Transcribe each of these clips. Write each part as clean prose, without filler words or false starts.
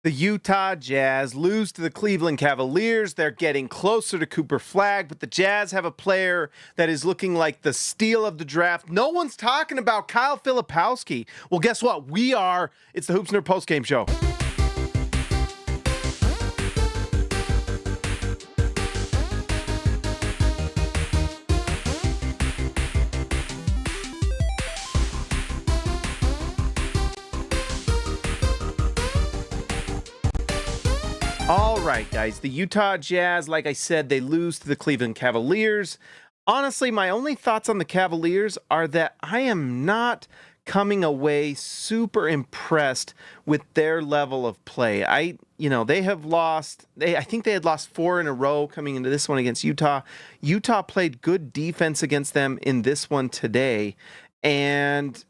The Utah Jazz lose to the Cleveland Cavaliers. They're getting closer to Cooper Flagg, but the Jazz have a player that is looking like the steal of the draft. No one's talking about Kyle Filipowski. Well, guess what? We are. It's the Hoops Nerd postgame show. All right, guys, the Utah Jazz, like I said, they lose to the Cleveland Cavaliers. Honestly, my only thoughts on the Cavaliers are that I am not coming away super impressed with their level of play. They have lost, I think they had lost 4 in a row coming into this one against Utah. Utah played good defense against them in this one today. And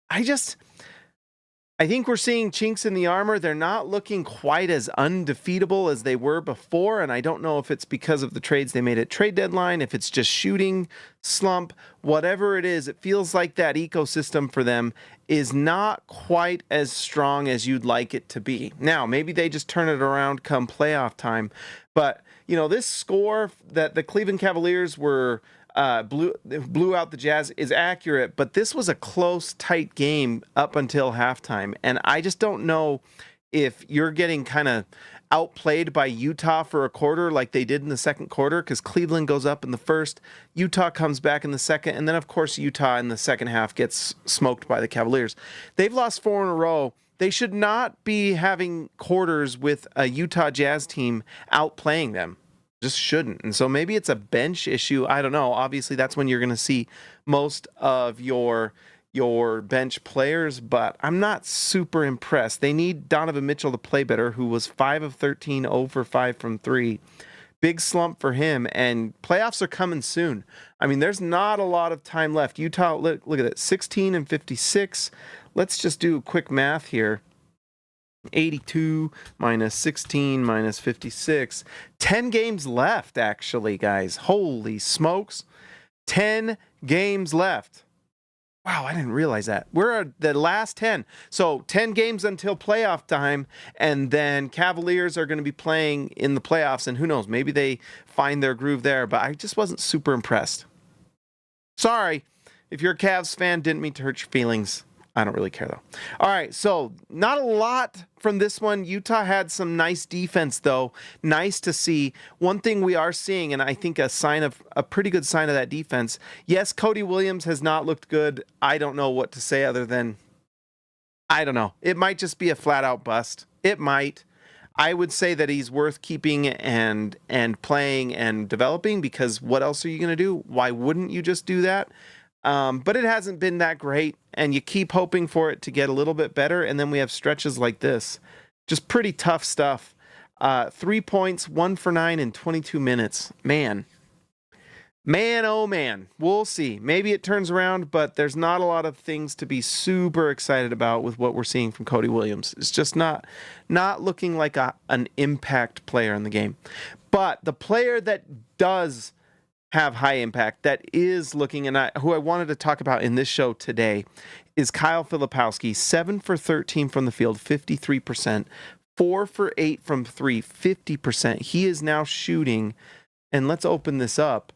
I think we're seeing chinks in the armor. They're not looking quite as undefeatable as they were before, and I don't know if it's because of the trades they made at trade deadline, if it's just shooting slump, whatever it is, it feels like that ecosystem for them is not quite as strong as you'd like it to be. Now, maybe they just turn it around come playoff time, but this score that the Cleveland Cavaliers were blew out the Jazz is accurate, but this was a close, tight game up until halftime. And I just don't know if you're getting kind of outplayed by Utah for a quarter like they did in the second quarter, because Cleveland goes up in the first, Utah comes back in the second, and then, of course, Utah in the second half gets smoked by the Cavaliers. They've lost 4 in a row. They should not be having quarters with a Utah Jazz team outplaying them. Just shouldn't. And so maybe it's a bench issue. I don't know. Obviously, that's when you're going to see most of your bench players, but I'm not super impressed. They need Donovan Mitchell to play better, who was 5 of 13, 0 for 5 from 3. Big slump for him, and playoffs are coming soon. I mean, there's not a lot of time left. Utah, look at it, 16 and 56. Let's just do quick math here. 82 minus 16 minus 56. 10 games left, actually, guys. Holy smokes. 10 games left. Wow, I didn't realize that. We're at the last 10. So 10 games until playoff time, and then Cavaliers are going to be playing in the playoffs, and who knows, maybe they find their groove there, but I just wasn't super impressed. Sorry, if you're a Cavs fan, didn't mean to hurt your feelings. I don't really care, though. All right, so not a lot from this one. Utah had some nice defense, though. Nice to see. One thing we are seeing, and I think a pretty good sign of that defense, yes, Cody Williams has not looked good. I don't know what to say other than, I don't know. It might just be a flat-out bust. It might. I would say that he's worth keeping and playing and developing, because what else are you going to do? Why wouldn't you just do that? But it hasn't been that great, and you keep hoping for it to get a little bit better, and then we have stretches like this. Just pretty tough stuff. 3 points, 1 for 9 in 22 minutes. Man, oh man. We'll see. Maybe it turns around, but there's not a lot of things to be super excited about with what we're seeing from Cody Williams. It's just not looking like an impact player in the game. But the player that does have high impact, that is looking, and who I wanted to talk about in this show today, is Kyle Filipowski. 7 for 13 from the field, 53%. 4 for 8 from 3, 50%. He is now shooting, and let's open this up.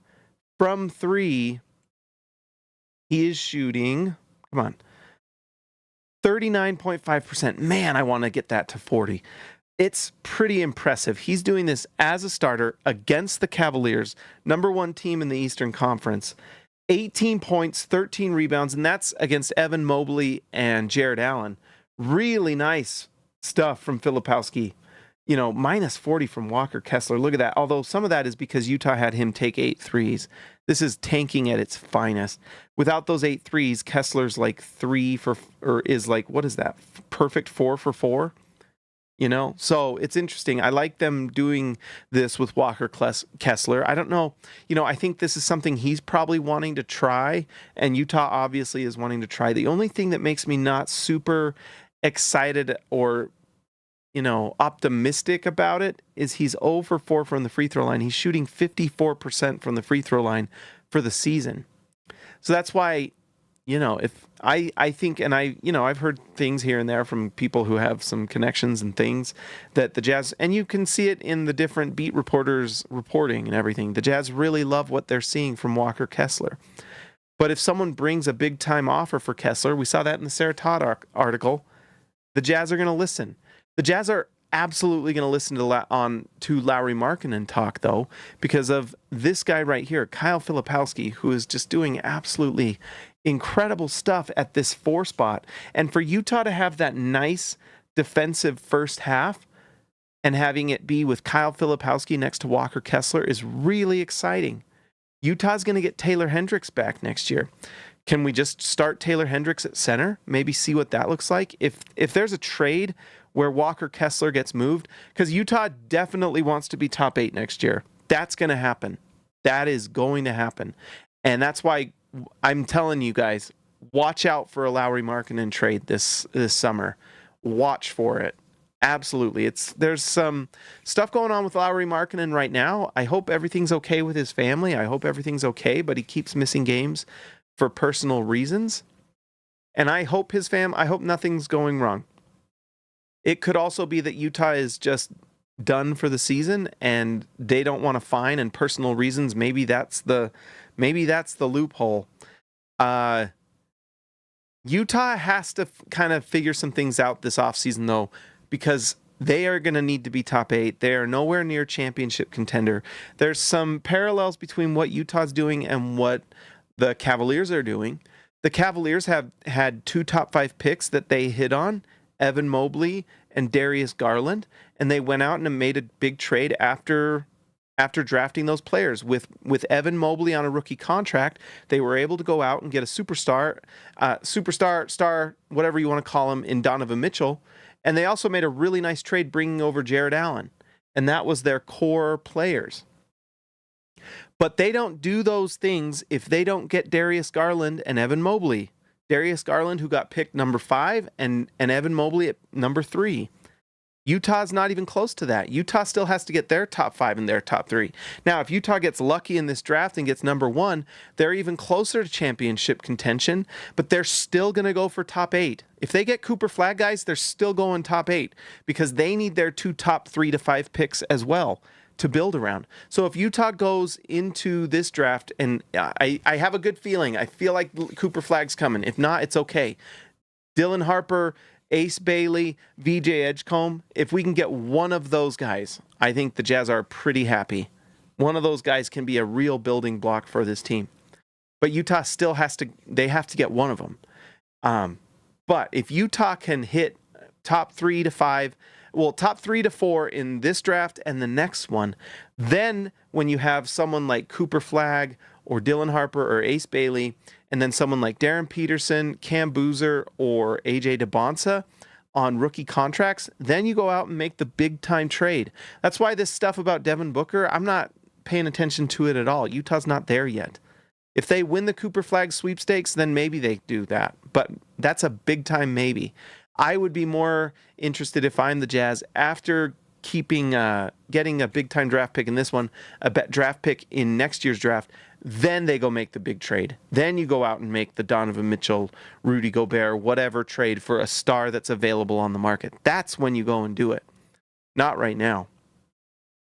From 3, he is shooting, come on, 39.5%. Man, I want to get that to 40. It's pretty impressive. He's doing this as a starter against the Cavaliers, number 1 team in the Eastern Conference. 18 points, 13 rebounds, and that's against Evan Mobley and Jared Allen. Really nice stuff from Filipowski. Minus 40 from Walker Kessler. Look at that. Although some of that is because Utah had him take 8 threes. This is tanking at its finest. Without those 8 threes, Kessler's like 3 for, or is like, what is that? Perfect 4 for 4. So it's interesting. I like them doing this with Walker Kessler. I don't know. I think this is something he's probably wanting to try, and Utah obviously is wanting to try. The only thing that makes me not super excited or, optimistic about it is he's 0 for 4 from the free throw line. He's shooting 54% from the free throw line for the season. So that's why if I think, and I've heard things here and there from people who have some connections and things that the Jazz, and you can see it in the different beat reporters reporting and everything. The Jazz really love what they're seeing from Walker Kessler. But if someone brings a big time offer for Kessler, we saw that in the Sarah Todd article, the Jazz are going to listen. The Jazz are absolutely going to listen to Lauri Markkanen talk, though, because of this guy right here, Kyle Filipowski, who is just doing absolutely incredible stuff at this 4 spot. And for Utah to have that nice defensive first half and having it be with Kyle Filipowski next to Walker Kessler is really exciting. Utah's going to get Taylor Hendricks back next year. Can we just start Taylor Hendricks at center? Maybe see what that looks like? If there's a trade where Walker Kessler gets moved, because Utah definitely wants to be top 8 next year. That's going to happen. That is going to happen. And that's why I'm telling you guys, watch out for a Lauri Markkanen trade this summer. Watch for it. Absolutely. There's some stuff going on with Lauri Markkanen right now. I hope everything's okay with his family. I hope everything's okay, but he keeps missing games for personal reasons. And I hope I hope nothing's going wrong. It could also be that Utah is just done for the season and they don't want to fine, and personal reasons. Maybe that's the loophole. Utah has to kind of figure some things out this offseason, though, because they are going to need to be top 8. They are nowhere near championship contender. There's some parallels between what Utah's doing and what the Cavaliers are doing. The Cavaliers have had 2 top 5 picks that they hit on, Evan Mobley and Darius Garland, and they went out and made a big trade after drafting those players. With Evan Mobley on a rookie contract, they were able to go out and get a star, whatever you want to call him, in Donovan Mitchell, and they also made a really nice trade bringing over Jared Allen, and that was their core players. But they don't do those things if they don't get Darius Garland and Evan Mobley. Darius Garland, who got picked number 5, and Evan Mobley at number 3. Utah's not even close to that. Utah still has to get their top 5 and their top 3. Now, if Utah gets lucky in this draft and gets number 1, they're even closer to championship contention, but they're still going to go for top 8. If they get Cooper Flag guys, they're still going top 8 because they need their 2 top 3 to 5 picks as well to build around. So if Utah goes into this draft, and I have a good feeling, I feel like Cooper Flag's coming. If not, it's okay. Dylan Harper, Ace Bailey, VJ Edgecombe, if we can get one of those guys, I think the Jazz are pretty happy. One of those guys can be a real building block for this team. But Utah still have to get one of them. But if Utah can hit top 3 to 5, top 3 to 4 in this draft and the next one, then when you have someone like Cooper Flag or Dylan Harper or Ace Bailey, and then someone like Darren Peterson, Cam Boozer, or AJ DeBonsa on rookie contracts, then you go out and make the big time trade. That's why this stuff about Devin Booker, I'm not paying attention to it at all. Utah's not there yet. If they win the Cooper Flag sweepstakes, then maybe they do that. But that's a big time maybe. I would be more interested if I'm the Jazz after getting a big time draft pick in this one, a draft pick in next year's draft, then they go make the big trade. Then you go out and make the Donovan Mitchell, Rudy Gobert, whatever trade for a star that's available on the market. That's when you go and do it. Not right now.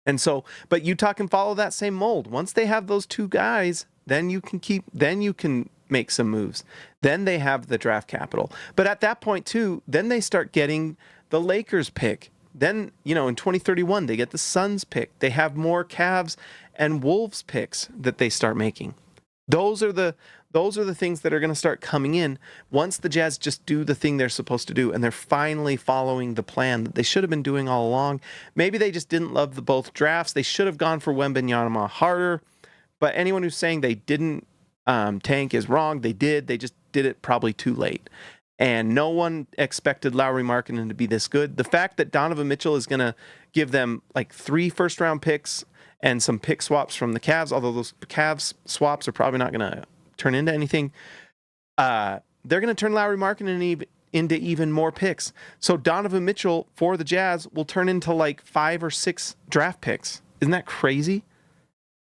And so, but Utah can follow that same mold. Once they have those 2 guys, then you can make some moves. Then they have the draft capital. But at that point too, then they start getting the Lakers pick. Then, in 2031, they get the Suns pick. They have more Cavs and Wolves picks that they start making. Those are the things that are going to start coming in once the Jazz just do the thing they're supposed to do, and they're finally following the plan that they should have been doing all along. Maybe they just didn't love both drafts. They should have gone for Wembanyama harder, but anyone who's saying they didn't tank is wrong. They did. They just did it probably too late. And no one expected Lauri Markkanen to be this good. The fact that Donovan Mitchell is going to give them like 3 first-round picks and some pick swaps from the Cavs, although those Cavs swaps are probably not going to turn into anything, they're going to turn Lauri Markkanen into even more picks. So Donovan Mitchell for the Jazz will turn into like 5 or 6 draft picks. Isn't that crazy?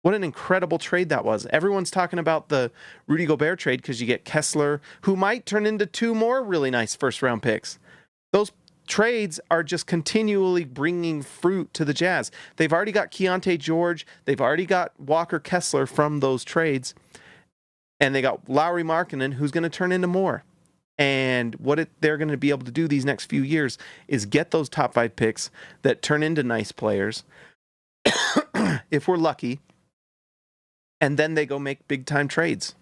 What an incredible trade that was. Everyone's talking about the Rudy Gobert trade because you get Kessler, who might turn into 2 more really nice first-round picks. Those trades are just continually bringing fruit to the Jazz. They've already got Keontae George. They've already got Walker Kessler from those trades. And they got Lauri Markkanen, who's going to turn into more. And they're going to be able to do these next few years is get those top 5 picks that turn into nice players, if we're lucky, and then they go make big-time trades.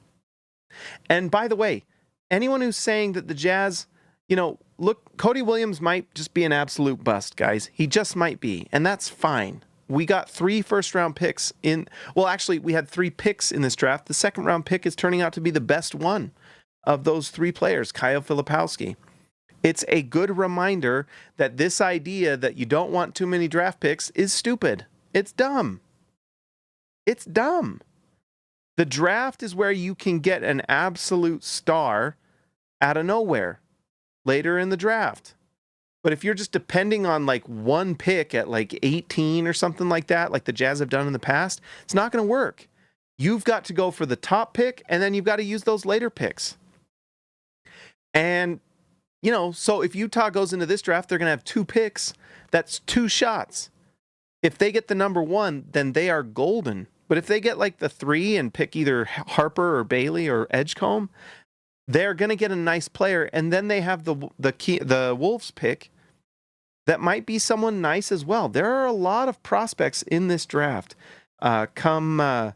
And by the way, anyone who's saying that the Jazz, look, Cody Williams might just be an absolute bust, guys. He just might be, and that's fine. We got 3 first-round picks actually, we had 3 picks in this draft. The second-round pick is turning out to be the best one of those 3 players, Kyle Filipowski. It's a good reminder that this idea that you don't want too many draft picks is stupid. It's dumb. It's dumb. The draft is where you can get an absolute star out of nowhere later in the draft. But if you're just depending on like one pick at like 18 or something like that, like the Jazz have done in the past, it's not going to work. You've got to go for the top pick, and then you've got to use those later picks. And, so if Utah goes into this draft, they're going to have 2 picks. That's 2 shots. If they get the number 1, then they are golden. But if they get like the 3 and pick either Harper or Bailey or Edgecombe, they're going to get a nice player. And then they have the Wolves pick that might be someone nice as well. There are a lot of prospects in this draft. Around,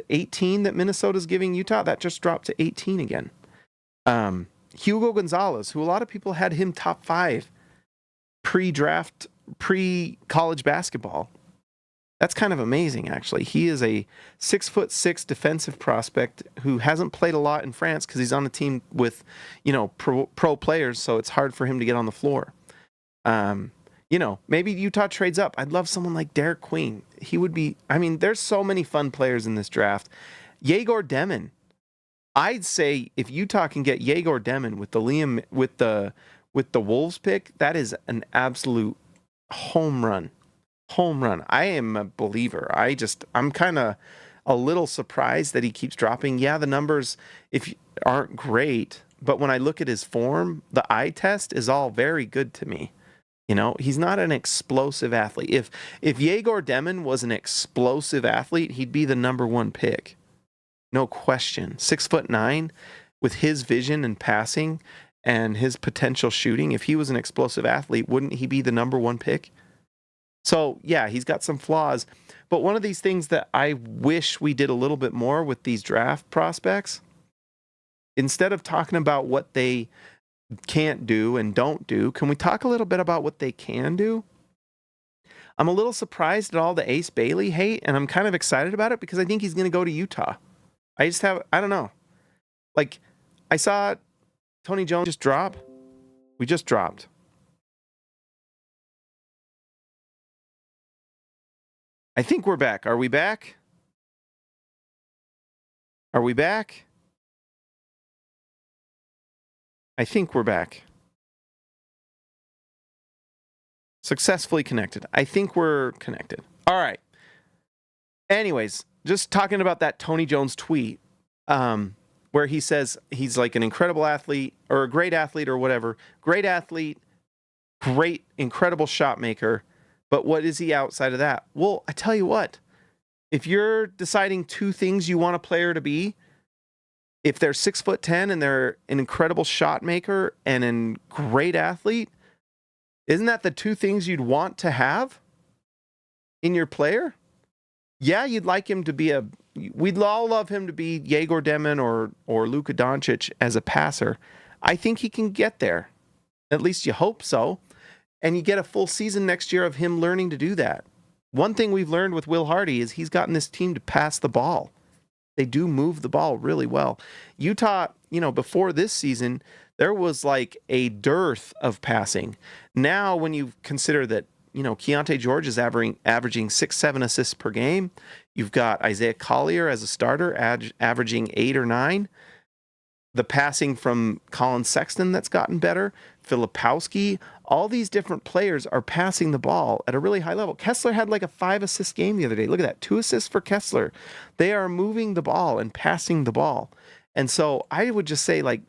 18 that Minnesota's giving Utah? That just dropped to 18 again. Hugo Gonzalez, who a lot of people had him top 5 pre-draft, pre-college basketball. That's kind of amazing, actually. He is a 6'6" defensive prospect who hasn't played a lot in France because he's on a team with, pro players, so it's hard for him to get on the floor. Maybe Utah trades up. I'd love someone like Derek Queen. He would be. There's so many fun players in this draft. Yegor Demin. I'd say if Utah can get Yegor Demin with the Wolves pick, that is an absolute home run. I am a believer. I'm kind of a little surprised that he keeps dropping. Yeah, the numbers aren't great, but when I look at his form, the eye test is all very good to me. He's not an explosive athlete. If Yegor Demin was an explosive athlete, he'd be the number 1 pick. No question. 6'9", with his vision and passing and his potential shooting. If he was an explosive athlete, wouldn't he be the number 1 pick? So, yeah, he's got some flaws. But one of these things that I wish we did a little bit more with these draft prospects, instead of talking about what they can't do and don't do, can we talk a little bit about what they can do? I'm a little surprised at all the Ace Bailey hate, and I'm kind of excited about it because I think he's going to go to Utah. I don't know. Like, I saw Tony Jones just drop. We just dropped. I think we're back. Are we back? Are we back? I think we're back. Successfully connected. I think we're connected. All right. Anyways, just talking about that Tony Jones tweet, where he says he's like an incredible athlete or a great athlete or whatever. Great athlete, great, incredible shot maker. But what is he outside of that? Well, I tell you what, if you're deciding 2 things you want a player to be, if they're 6'10" and they're an incredible shot maker and a great athlete, isn't that the 2 things you'd want to have in your player? Yeah, you'd like him to be we'd all love him to be Yegor Demin or Luka Doncic as a passer. I think he can get there. At least you hope so. And you get a full season next year of him learning to do that. One thing we've learned with Will Hardy is he's gotten this team to pass the ball. They do move the ball really well. Utah, before this season, there was like a dearth of passing. Now, when you consider that, Keontae George is averaging 6-7 assists per game. You've got Isaiah Collier as a starter, averaging 8 or 9. The passing from Colin Sexton that's gotten better. Filipowski, all these different players are passing the ball at a really high level. Kessler had like a 5-assist game the other day. Look at that, 2 assists for Kessler. They are moving the ball and passing the ball. And so I would just say, like,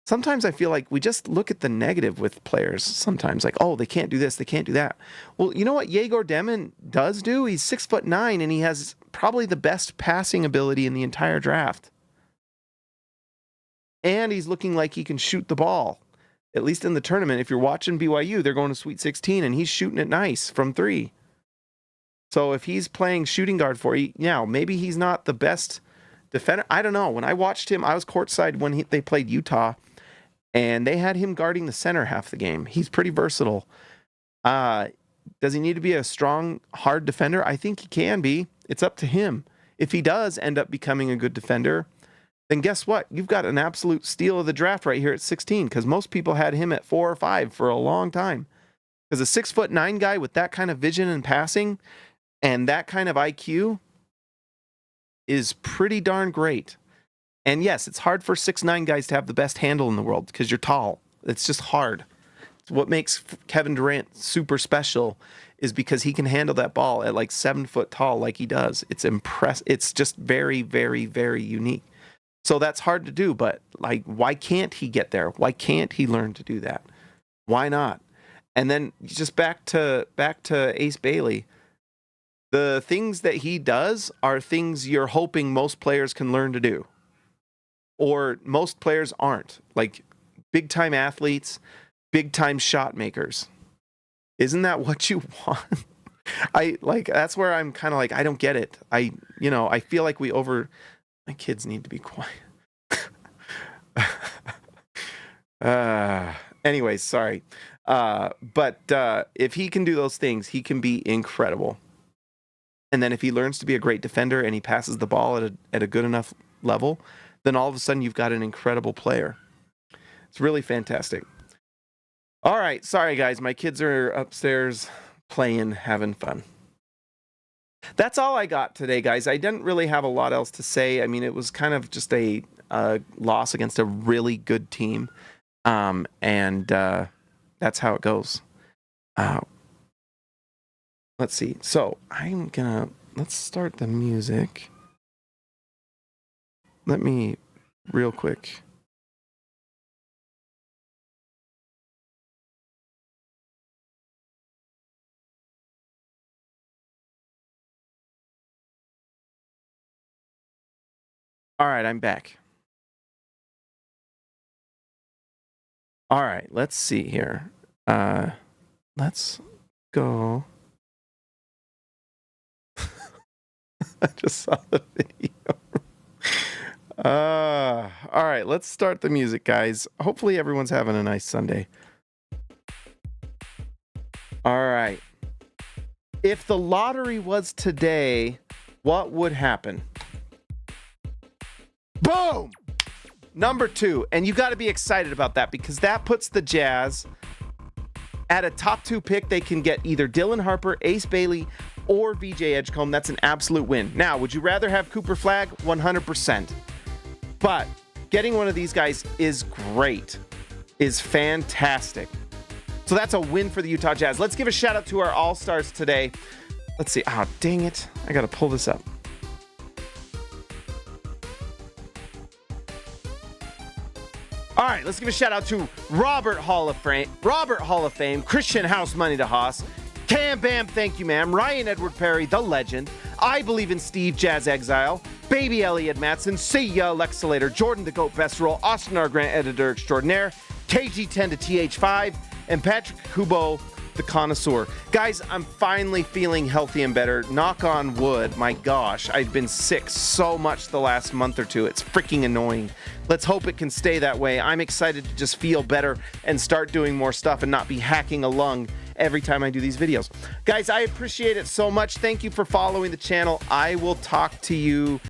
sometimes I feel like we just look at the negative with players sometimes, like, oh, they can't do this, they can't do that. Well, you know what Yegor Demin does do? He's 6'9", and he has probably the best passing ability in the entire draft. And he's looking like he can shoot the ball, at least in the tournament. If you're watching BYU, they're going to Sweet 16, and he's shooting it nice from 3. So if he's playing shooting guard for you, now maybe he's not the best defender. I don't know. When I watched him, I was courtside when they played Utah, and they had him guarding the center half the game. He's pretty versatile. Does he need to be a strong, hard defender? I think he can be. It's up to him. If he does end up becoming a good defender, then guess what? You've got an absolute steal of the draft right here at 16, because most people had him at 4 or 5 for a long time. Because a 6'9" guy with that kind of vision and passing and that kind of IQ is pretty darn great. And yes, it's hard for 6'9" guys to have the best handle in the world because you're tall. It's just hard. It's what makes Kevin Durant super special is because he can handle that ball at like 7 foot tall like he does. It's It's just very, very, very unique. So that's hard to do, but like, why can't he get there? Why can't he learn to do that? Why not? And then just back to Ace Bailey. The things that he does are things you're hoping most players can learn to do, or most players aren't. Like big time athletes, big time shot makers. Isn't that what you want? That's where I'm kind of like, I don't get it. I feel like my kids need to be quiet. Anyways, sorry. But if he can do those things, he can be incredible. And then if he learns to be a great defender and he passes the ball at a good enough level, then all of a sudden you've got an incredible player. It's really fantastic. All right. Sorry, guys. My kids are upstairs playing, having fun. That's all I got today, guys. I didn't really have a lot else to say. I mean, it was kind of just a loss against a really good team. And that's how it goes. Let's see. So let's start the music. Let me real quick. All right, I'm back. All right, let's see here. Let's go. I just saw the video. All right, let's start the music, guys. Hopefully everyone's having a nice Sunday. All right. If the lottery was today, what would happen? Boom! Number 2. And you got to be excited about that because that puts the Jazz at a top 2 pick. They can get either Dylan Harper, Ace Bailey, or VJ Edgecombe. That's an absolute win. Now, would you rather have Cooper Flagg? 100%. But getting one of these guys is great, is fantastic. So that's a win for the Utah Jazz. Let's give a shout out to our All-Stars today. Let's see. Oh, dang it. I got to pull this up. All right, let's give a shout out to Robert Hall of Fame, Christian House Money to Haas, Cam Bam, thank you, ma'am, Ryan Edward Perry, the legend, I Believe in Steve, Jazz Exile, Baby Elliot Matson, See Ya, Alexa Later, Jordan the Goat Best Roll, Austin R. Grant, Editor Extraordinaire, KG10 to TH5, and Patrick Kubo, the Connoisseur. Guys, I'm finally feeling healthy and better. Knock on wood. My gosh, I've been sick so much the last month or two. It's freaking annoying. Let's hope it can stay that way. I'm excited to just feel better and start doing more stuff and not be hacking a lung every time I do these videos. Guys, I appreciate it so much. Thank you for following the channel. I will talk to you